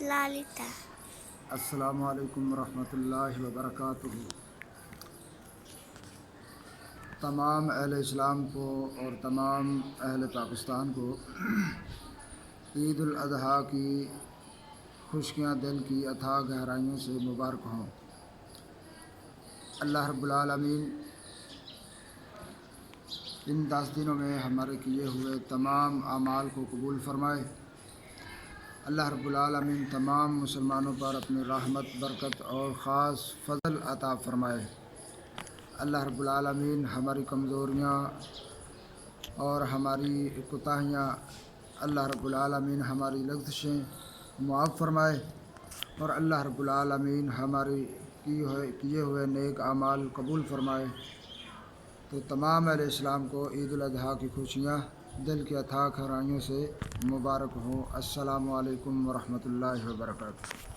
لالتا۔ السلام علیکم ورحمۃ اللہ وبرکاتہ۔ تمام اہل اسلام کو اور تمام اہل پاکستان کو عید الاضحیٰ کی خوشیاں دل کی اتھاہ گہرائیوں سے مبارک ہوں۔ اللہ رب العالمین ان 10 دنوں میں ہمارے کیے ہوئے تمام اعمال کو قبول فرمائے۔ اللہ رب العالمین تمام مسلمانوں پر اپنی رحمت، برکت اور خاص فضل عطا فرمائے۔ اللہ رب العالمین ہماری کمزوریاں اور ہماری کوتاہیاں، اللہ رب العالمین ہماری لغزشیں معاف فرمائے، اور اللہ رب العالمین ہماری کیے ہوئے نیک اعمال قبول فرمائے۔ تو تمام اہل اسلام کو عید الاضحیٰ کی خوشیاں دل کی اتھاہ گہرائیوں سے مبارک ہوں۔ السلام علیکم ورحمۃ اللہ وبرکاتہ۔